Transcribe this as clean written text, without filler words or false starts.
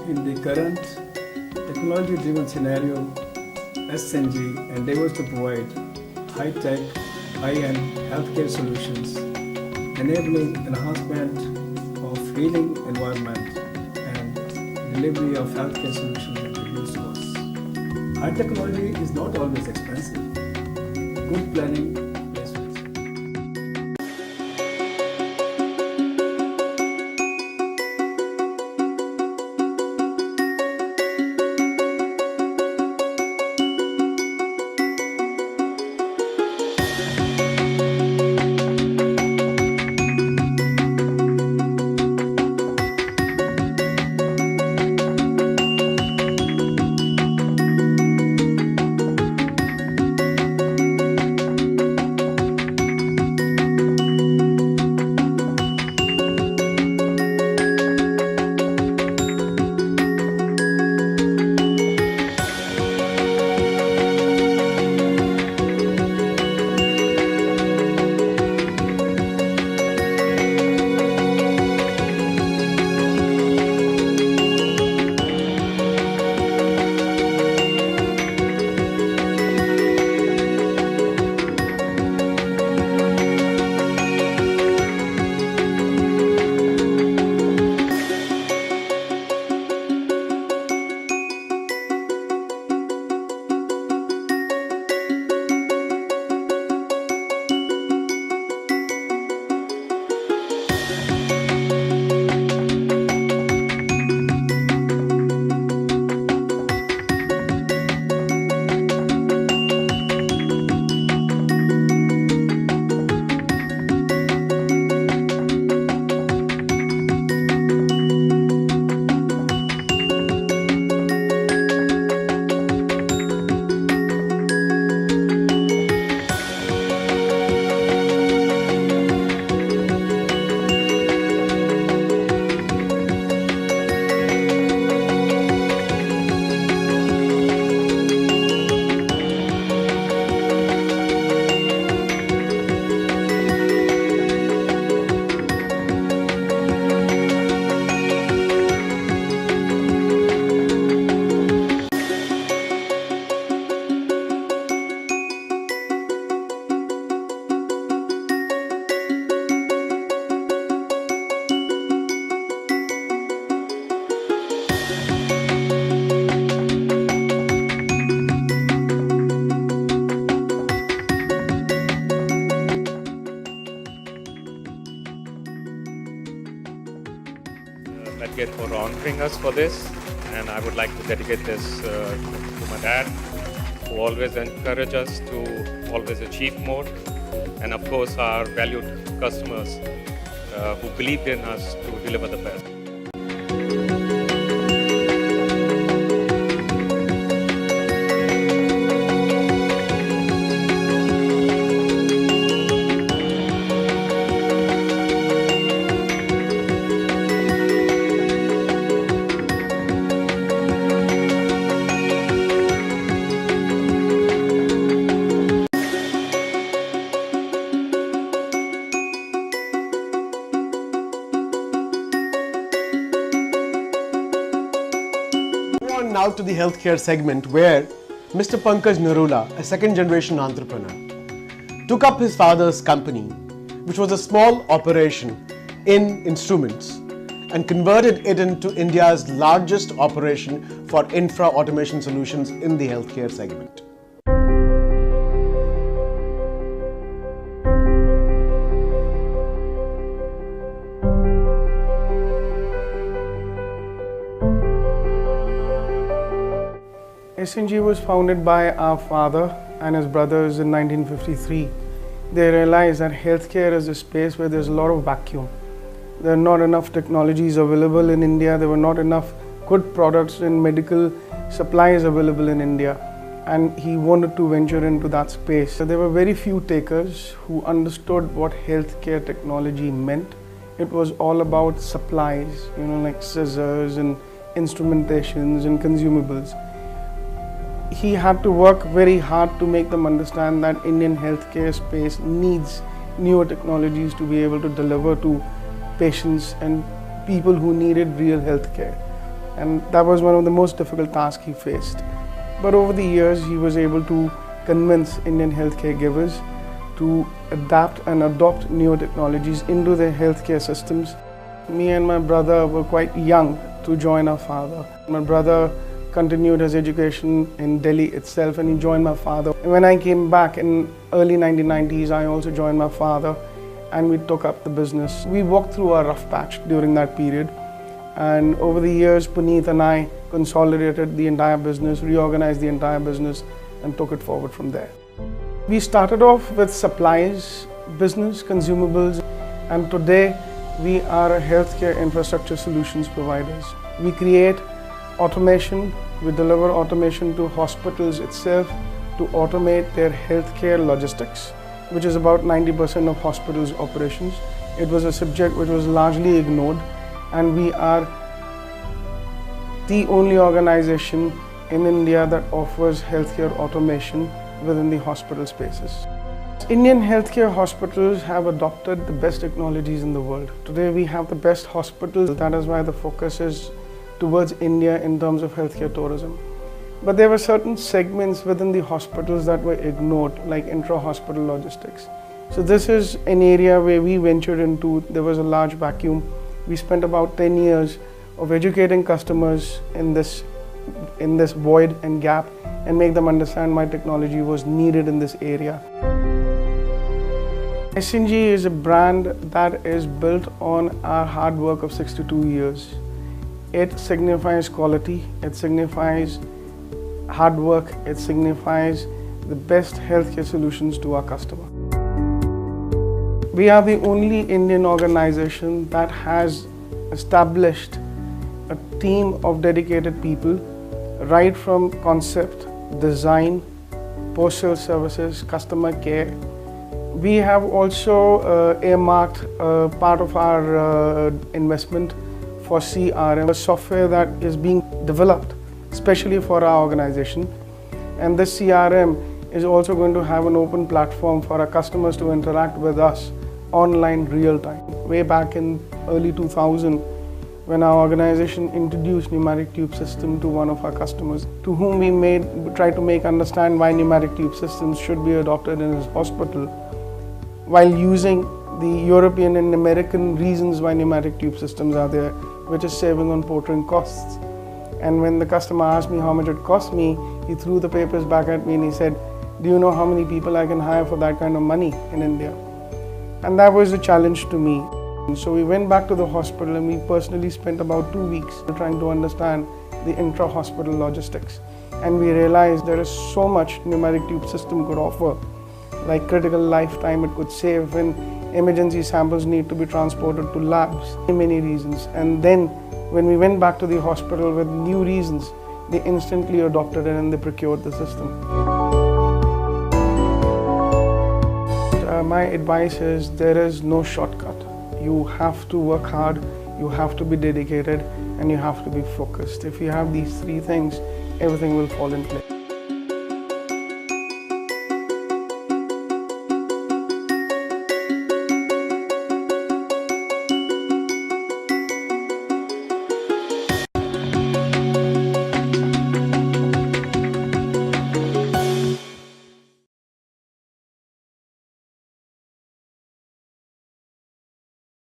In the current technology-driven scenario, SNG endeavors to provide high-tech, high-end healthcare solutions, enabling enhancement of healing environment and delivery of healthcare solutions at reduced costs. High technology is not always expensive. Good planning pays for itself. Medgate for honoring us for this, and I would like to dedicate this to my dad, who always encouraged us to always achieve more, and of course our valued customers who believed in us to deliver the best. Now to the healthcare segment, where Mr. Pankaj Narula, a second-generation entrepreneur, took up his father's company, which was a small operation in instruments, and converted it into India's largest operation for infra automation solutions in the healthcare segment. SNG was founded by our father and his brothers in 1953. They realized that healthcare is a space where there's a lot of vacuum. There are not enough technologies available in India. There were not enough good products and medical supplies available in India. And he wanted to venture into that space. So there were very few takers who understood what healthcare technology meant. It was all about supplies, like scissors and instrumentations and consumables. He had to work very hard to make them understand that Indian healthcare space needs newer technologies to be able to deliver to patients and people who needed real healthcare. and that was one of the most difficult tasks he faced. But over the years, he was able to convince Indian healthcare givers to adapt and adopt new technologies into their healthcare systems. Me and my brother were quite young to join our father. My brother continued his education in Delhi itself, and he joined my father. When I came back in early 1990s, I also joined my father, and we took up the business. We walked through a rough patch during that period, and over the years, Puneet and I consolidated the entire business, reorganized the entire business, and took it forward from there. We started off with supplies, business, consumables, and today we are a healthcare infrastructure solutions providers. We create automation, we deliver automation to hospitals itself to automate their healthcare logistics, which is about 90% of hospitals' operations. It was a subject which was largely ignored, and we are the only organization in India that offers healthcare automation within the hospital spaces. Indian healthcare hospitals have adopted the best technologies in the world. Today we have the best hospitals. That is why the focus is towards India in terms of healthcare tourism. But there were certain segments within the hospitals that were ignored, like intra-hospital logistics. So this is an area where we ventured into. There was a large vacuum. We spent about 10 years of educating customers in this void and gap, and make them understand why technology was needed in this area. SNG is a brand that is built on our hard work of 62 years. It signifies quality, it signifies hard work, it signifies the best healthcare solutions to our customer. We are the only Indian organization that has established a team of dedicated people, right from concept, design, post-sale services, customer care. We have also earmarked part of our investment for CRM, a software that is being developed especially for our organization. And this CRM is also going to have an open platform for our customers to interact with us online real time. Way back in early 2000, when our organization introduced pneumatic tube system to one of our customers, to whom we tried to make understand why pneumatic tube systems should be adopted in his hospital, while using the European and American reasons why pneumatic tube systems are there, which is saving on portering costs. And when the customer asked me how much it cost me, he threw the papers back at me and he said, "Do you know how many people I can hire for that kind of money in India?" And that was a challenge to me. And so we went back to the hospital, and we personally spent about 2 weeks trying to understand the intra-hospital logistics. And we realized there is so much pneumatic tube system could offer, like critical lifetime it could save when emergency samples need to be transported to labs, many reasons. And then when we went back to the hospital with new reasons, they instantly adopted it and they procured the system. My advice is there is no shortcut. You have to work hard, you have to be dedicated, and you have to be focused. If you have these three things, everything will fall in place.